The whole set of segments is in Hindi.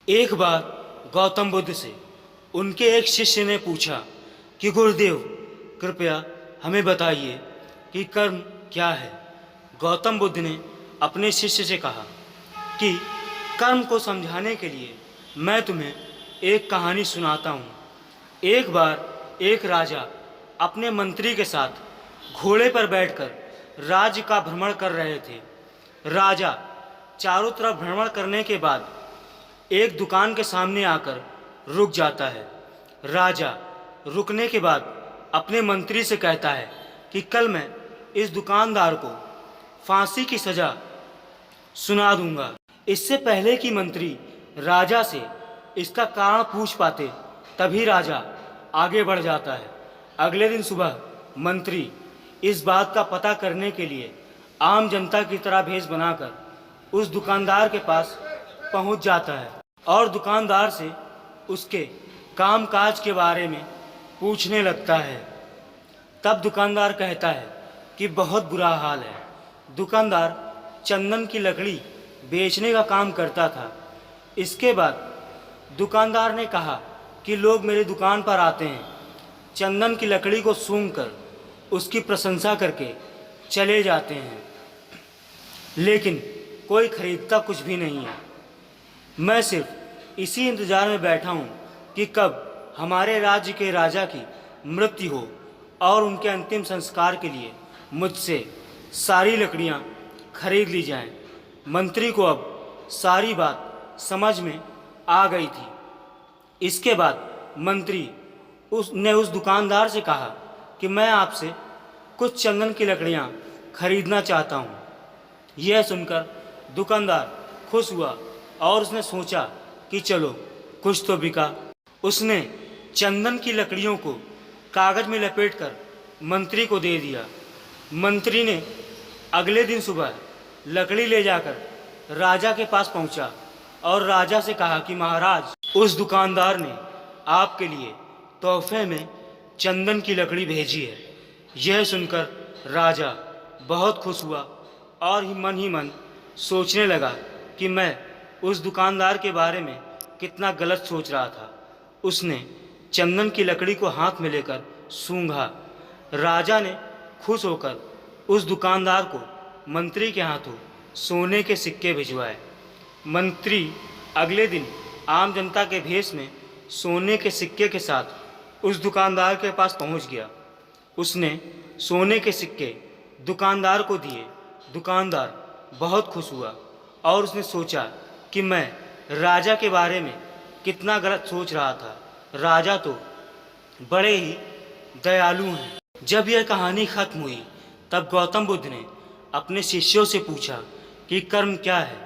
एक बार गौतम बुद्ध से उनके एक शिष्य ने पूछा कि गुरुदेव, कृपया हमें बताइए कि कर्म क्या है। गौतम बुद्ध ने अपने शिष्य से कहा कि कर्म को समझाने के लिए मैं तुम्हें एक कहानी सुनाता हूँ। एक बार एक राजा अपने मंत्री के साथ घोड़े पर बैठकर राज्य का भ्रमण कर रहे थे। राजा चारों तरफ भ्रमण करने के बाद एक दुकान के सामने आकर रुक जाता है। राजा रुकने के बाद अपने मंत्री से कहता है कि कल मैं इस दुकानदार को फांसी की सज़ा सुना दूंगा। इससे पहले कि मंत्री राजा से इसका कारण पूछ पाते, तभी राजा आगे बढ़ जाता है। अगले दिन सुबह मंत्री इस बात का पता करने के लिए आम जनता की तरह भेष बनाकर उस दुकानदार के पास पहुंच जाता है और दुकानदार से उसके कामकाज के बारे में पूछने लगता है। तब दुकानदार कहता है कि बहुत बुरा हाल है। दुकानदार चंदन की लकड़ी बेचने का काम करता था। इसके बाद दुकानदार ने कहा कि लोग मेरी दुकान पर आते हैं, चंदन की लकड़ी को सूंघकर उसकी प्रशंसा करके चले जाते हैं, लेकिन कोई खरीदता कुछ भी नहीं है। मैं सिर्फ इसी इंतज़ार में बैठा हूँ कि कब हमारे राज्य के राजा की मृत्यु हो और उनके अंतिम संस्कार के लिए मुझसे सारी लकड़ियाँ खरीद ली जाएं। मंत्री को अब सारी बात समझ में आ गई थी। इसके बाद मंत्री उसने उस दुकानदार से कहा कि मैं आपसे कुछ चंदन की लकड़ियाँ खरीदना चाहता हूँ। यह सुनकर दुकानदार खुश हुआ और उसने सोचा कि चलो कुछ तो बिका। उसने चंदन की लकड़ियों को कागज में लपेटकर मंत्री को दे दिया। मंत्री ने अगले दिन सुबह लकड़ी ले जाकर राजा के पास पहुंचा और राजा से कहा कि महाराज, उस दुकानदार ने आपके लिए तोहफे में चंदन की लकड़ी भेजी है। यह सुनकर राजा बहुत खुश हुआ और ही मन सोचने लगा कि मैं उस दुकानदार के बारे में कितना गलत सोच रहा था। उसने चंदन की लकड़ी को हाथ में लेकर सूंघा। राजा ने खुश होकर उस दुकानदार को मंत्री के हाथों सोने के सिक्के भिजवाए। मंत्री अगले दिन आम जनता के भेष में सोने के सिक्के के साथ उस दुकानदार के पास पहुंच गया। उसने सोने के सिक्के दुकानदार को दिए। दुकानदार बहुत खुश हुआ और उसने सोचा कि मैं राजा के बारे में कितना गलत सोच रहा था। राजा तो बड़े ही दयालु हैं। जब यह कहानी खत्म हुई तब गौतम बुद्ध ने अपने शिष्यों से पूछा कि कर्म क्या है।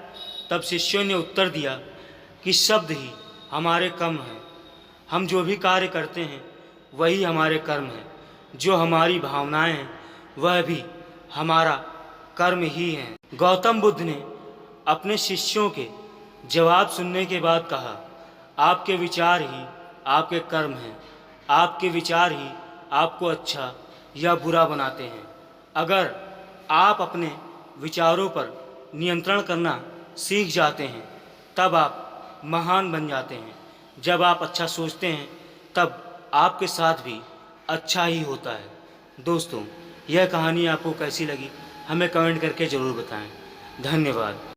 तब शिष्यों ने उत्तर दिया कि शब्द ही हमारे कर्म हैं। हम जो भी कार्य करते हैं वही हमारे कर्म हैं। जो हमारी भावनाएं हैं वह भी हमारा कर्म ही है। गौतम बुद्ध ने अपने शिष्यों के जवाब सुनने के बाद कहा, आपके विचार ही आपके कर्म हैं। आपके विचार ही आपको अच्छा या बुरा बनाते हैं। अगर आप अपने विचारों पर नियंत्रण करना सीख जाते हैं तब आप महान बन जाते हैं। जब आप अच्छा सोचते हैं तब आपके साथ भी अच्छा ही होता है। दोस्तों, यह कहानी आपको कैसी लगी हमें कमेंट करके ज़रूर बताएं। धन्यवाद।